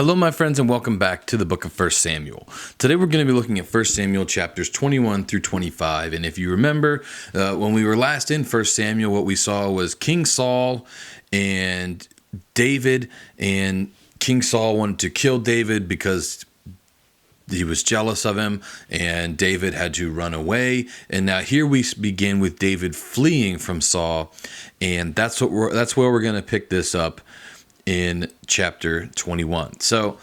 Hello, my friends, and welcome back to the book of 1 Samuel. Today we're going to be looking at 1 Samuel chapters 21 through 25. And if you remember, when we were last in 1 Samuel, what we saw was King Saul and David. And King Saul wanted to kill David because he was jealous of him, and David had to run away. And now here we begin with David fleeing from Saul, and that's where we're going to pick this up in chapter 21. So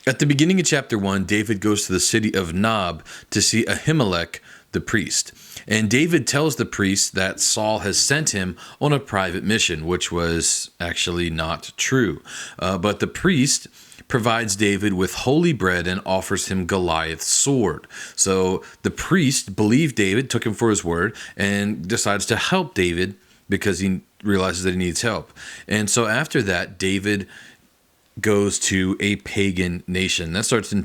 at the beginning of chapter 1, David goes to the city of Nob to see Ahimelech the priest. And David tells the priest that Saul has sent him on a private mission, which was actually not true. But the priest provides David with holy bread and offers him Goliath's sword. So the priest believed David, took him for his word, and decides to help David because he realizes that he needs help. And so after that, David goes to a pagan nation. That starts in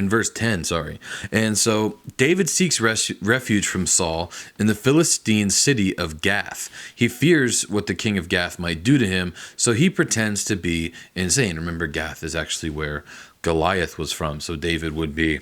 verse 10, sorry. And so David seeks refuge from Saul in the Philistine city of Gath. He fears what the king of Gath might do to him, so he pretends to be insane. Remember, Gath is actually where Goliath was from, so David would be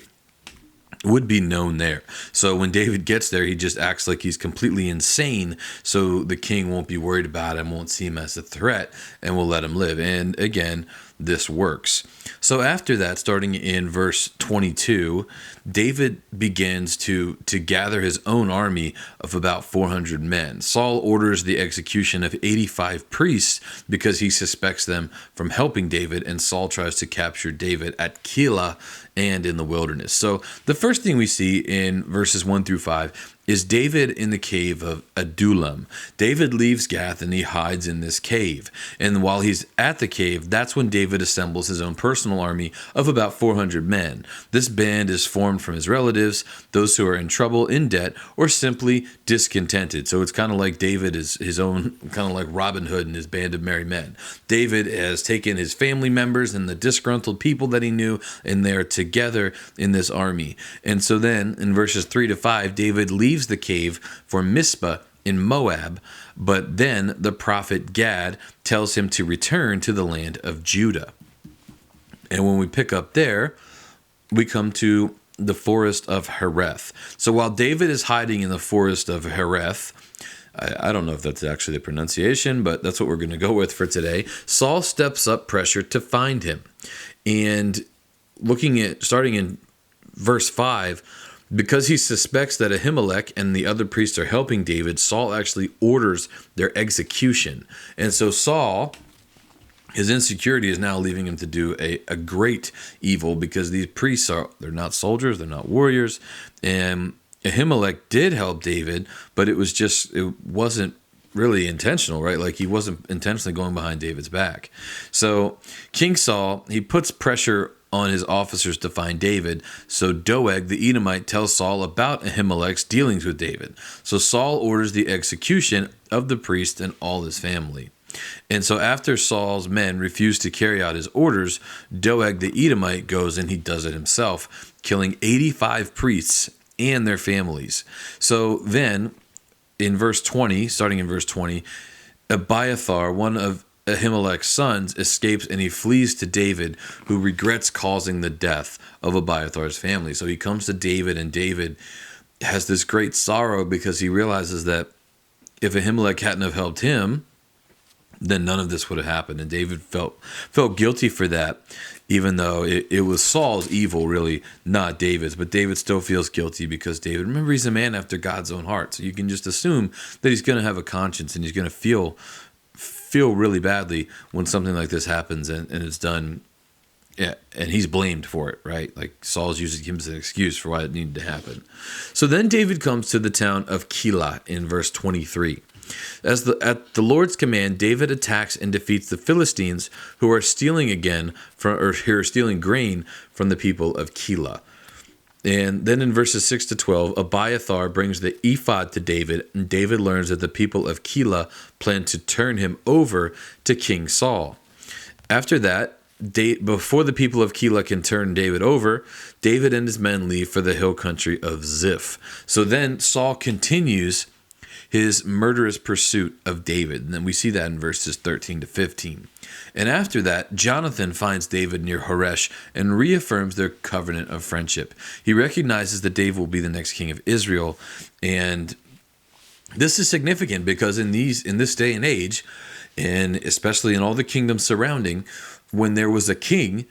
known there. So when David gets there, he just acts like he's completely insane, so the king won't be worried about him, won't see him as a threat, and will let him live. And again, this works. So after that, starting in verse 22, David begins to gather his own army of about 400 men. Saul orders the execution of 85 priests because he suspects them from helping David, and Saul tries to capture David at Keilah and in the wilderness. So the first thing we see in verses 1 through 5 is David in the cave of Adullam. David leaves Gath and he hides in this cave. And while he's at the cave, that's when David assembles his own personal army of about 400 men. This band is formed from his relatives, those who are in trouble, in debt, or simply discontented. So it's kind of like David is his own, kind of like Robin Hood and his band of merry men. David has taken his family members and the disgruntled people that he knew, and they're together in this army. And so then in verses 3 to 5, David leaves the cave for Mizpah in Moab, but then the prophet Gad tells him to return to the land of Judah. And when we pick up there, we come to the forest of Hereth. So while David is hiding in the forest of Hereth, I don't know if that's actually the pronunciation, but that's what we're going to go with for today, Saul steps up pressure to find him. And starting in verse 5, because he suspects that Ahimelech and the other priests are helping David, Saul actually orders their execution. And so Saul, his insecurity is now leaving him to do a great evil, because these priests they're not soldiers, they're not warriors. And Ahimelech did help David, but it wasn't really intentional, right? Like he wasn't intentionally going behind David's back. So King Saul, he puts pressure on his officers to find David. So Doeg the Edomite tells Saul about Ahimelech's dealings with David. So Saul orders the execution of the priest and all his family. And so after Saul's men refuse to carry out his orders, Doeg the Edomite goes and he does it himself, killing 85 priests and their families. So then in verse 20, starting in verse 20, Abiathar, one of Ahimelech's sons, escapes and he flees to David, who regrets causing the death of Abiathar's family. So he comes to David, and David has this great sorrow because he realizes that if Ahimelech hadn't have helped him, then none of this would have happened. And David felt guilty for that, even though it was Saul's evil, really, not David's. But David still feels guilty because David, remember, he's a man after God's own heart. So you can just assume that he's going to have a conscience, and he's going to feel really badly when something like this happens and it's done. Yeah, and he's blamed for it, right? Like Saul's using him as an excuse for why it needed to happen. So then David comes to the town of Keilah in verse 23. At the Lord's command, David attacks and defeats the Philistines, who are stealing grain from the people of Keilah. And then in verses 6 to 12, Abiathar brings the ephod to David, and David learns that the people of Keilah plan to turn him over to King Saul. After that, before the people of Keilah can turn David over, David and his men leave for the hill country of Ziph. So then Saul continues his murderous pursuit of David. And then we see that in verses 13 to 15. And after that, Jonathan finds David near Horesh and reaffirms their covenant of friendship. He recognizes that David will be the next king of Israel. And this is significant because in this day and age, and especially in all the kingdoms surrounding, when there was a king,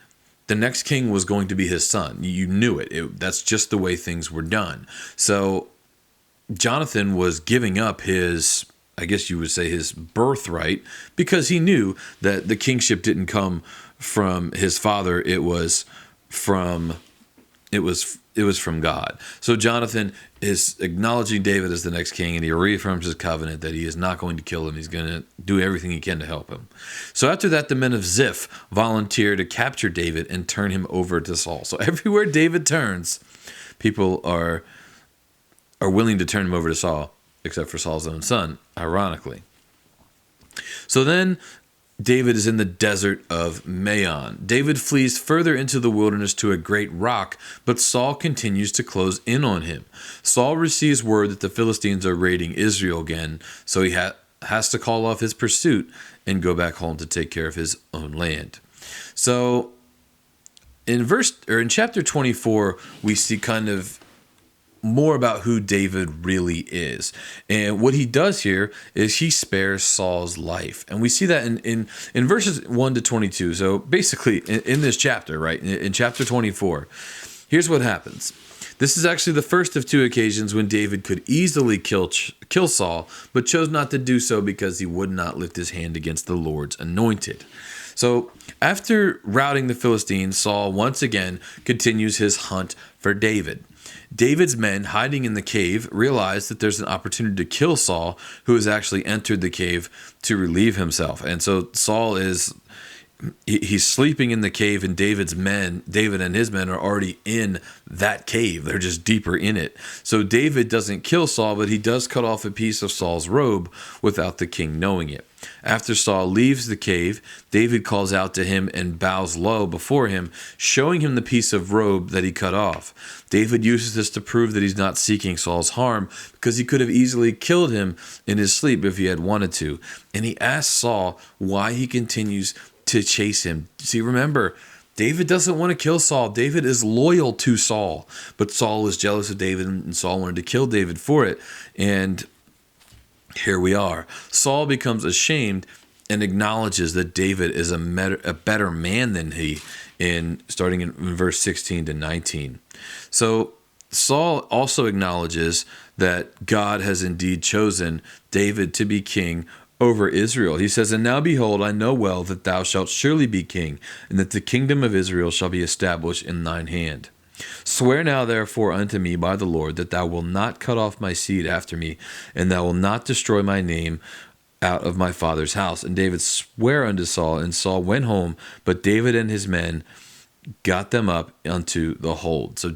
the next king was going to be his son. You knew it. That's just the way things were done. So Jonathan was giving up his, I guess you would say, his birthright, because he knew that the kingship didn't come from his father. It was from God. So Jonathan is acknowledging David as the next king, and he reaffirms his covenant that he is not going to kill him. He's going to do everything he can to help him. So after that, the men of Ziph volunteer to capture David and turn him over to Saul. So everywhere David turns, people are willing to turn him over to Saul, except for Saul's own son, ironically. So then David is in the desert of Maon. David flees further into the wilderness to a great rock, but Saul continues to close in on him. Saul receives word that the Philistines are raiding Israel again, so he has to call off his pursuit and go back home to take care of his own land. So in chapter 24, we see kind of more about who David really is. And what he does here is he spares Saul's life. And we see that in verses 1 to 22. So basically in this chapter, right, in chapter 24, here's what happens. This is actually the first of two occasions when David could easily kill Saul, but chose not to do so because he would not lift his hand against the Lord's anointed. So after routing the Philistines, Saul once again continues his hunt for David. David's men hiding in the cave realize that there's an opportunity to kill Saul, who has actually entered the cave to relieve himself. And so Saul he's sleeping in the cave, and David and his men are already in that cave. They're just deeper in it. So David doesn't kill Saul, but he does cut off a piece of Saul's robe without the king knowing it. After Saul leaves the cave, David calls out to him and bows low before him, showing him the piece of robe that he cut off. David uses this to prove that he's not seeking Saul's harm, because he could have easily killed him in his sleep if he had wanted to. And he asks Saul why he continues to chase him. See, remember, David doesn't want to kill Saul. David is loyal to Saul, but Saul is jealous of David, and Saul wanted to kill David for it. And here we are. Saul becomes ashamed and acknowledges that David is a better man than he, starting in verse 16 to 19. So Saul also acknowledges that God has indeed chosen David to be king over Israel. He says, "And now behold, I know well that thou shalt surely be king, and that the kingdom of Israel shall be established in thine hand. Swear now therefore unto me by the Lord that thou wilt not cut off my seed after me, and thou wilt not destroy my name out of my father's house." And David sware unto Saul, and Saul went home, but David and his men got them up unto the hold. So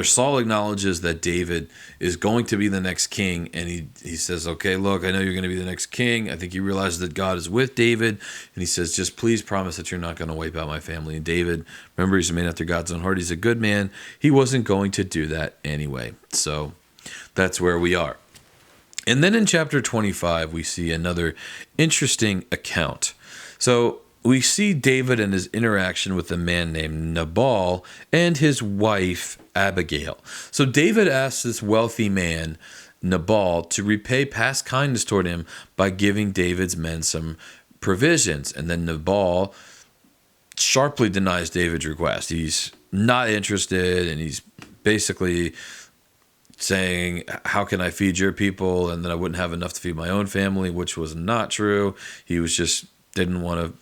Saul acknowledges that David is going to be the next king, and he says, "Okay, look, I know you're going to be the next king." I think he realizes that God is with David, and he says, "Just please promise that you're not going to wipe out my family." And David, remember, he's a man after God's own heart. He's a good man. He wasn't going to do that anyway. So that's where we are. And then in chapter 25, we see another interesting account. So we see David and his interaction with a man named Nabal and his wife Abigail. So David asks this wealthy man, Nabal, to repay past kindness toward him by giving David's men some provisions. And then Nabal sharply denies David's request. He's not interested, and he's basically saying, "How can I feed your people?" And then I wouldn't have enough to feed my own family, which was not true. He was just didn't want to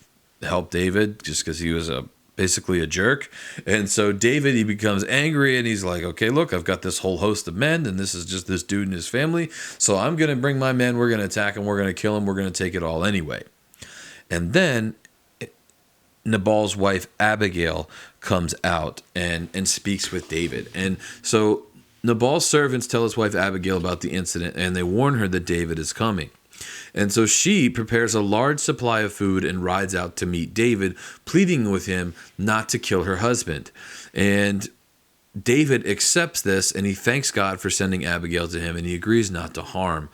help David just because he was basically a jerk. And so David, he becomes angry, and he's like, "Okay, look, I've got this whole host of men, and this is just this dude and his family. So I'm going to bring my men. We're going to attack him. We're going to kill him. We're going to take it all anyway." And then Nabal's wife Abigail comes out and speaks with David. And so Nabal's servants tell his wife Abigail about the incident, and they warn her that David is coming. And so she prepares a large supply of food and rides out to meet David, pleading with him not to kill her husband. And David accepts this and he thanks God for sending Abigail to him, and he agrees not to harm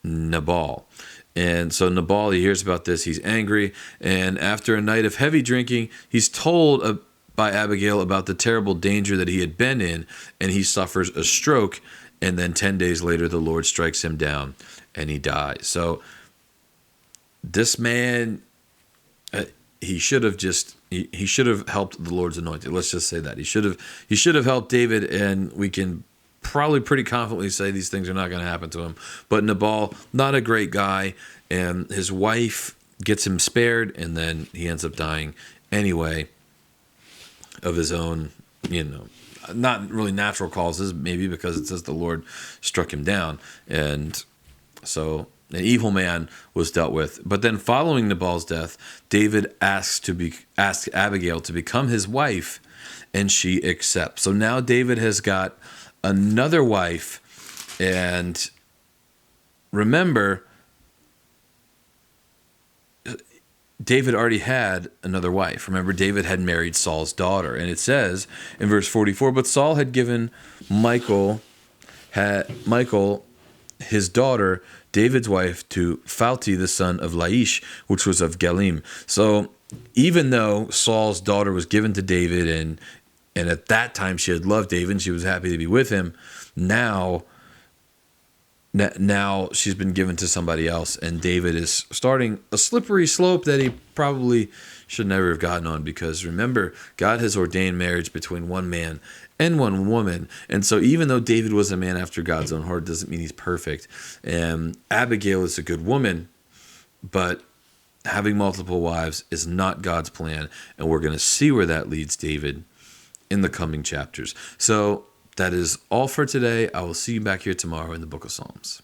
Nabal. And so Nabal, he hears about this, he's angry, and after a night of heavy drinking, he's told by Abigail about the terrible danger that he had been in, and he suffers a stroke, and then 10 days later the Lord strikes him down and he dies. So this man, he should have helped the Lord's anointed. Let's just say that he should have helped David, and we can probably pretty confidently say these things are not going to happen to him. But Nabal, not a great guy, and his wife gets him spared, and then he ends up dying anyway of his own, not really natural causes, maybe because it says the Lord struck him down, and so an evil man was dealt with. But then following Nabal's death, David asks Abigail to become his wife, and she accepts. So now David has got another wife, and remember, David already had another wife. Remember, David had married Saul's daughter, and it says in verse 44, but Saul had given Michal, his daughter, David's wife, to Phalti, the son of Laish, which was of Gelim. So even though Saul's daughter was given to David, and at that time she had loved David and she was happy to be with him, now she's been given to somebody else, and David is starting a slippery slope that he probably should never have gotten on, because remember, God has ordained marriage between one man and one woman. And so even though David was a man after God's own heart, doesn't mean he's perfect. And Abigail is a good woman, but having multiple wives is not God's plan, and we're going to see where that leads David in the coming chapters. So that is all for today. I will see you back here tomorrow in the book of Psalms.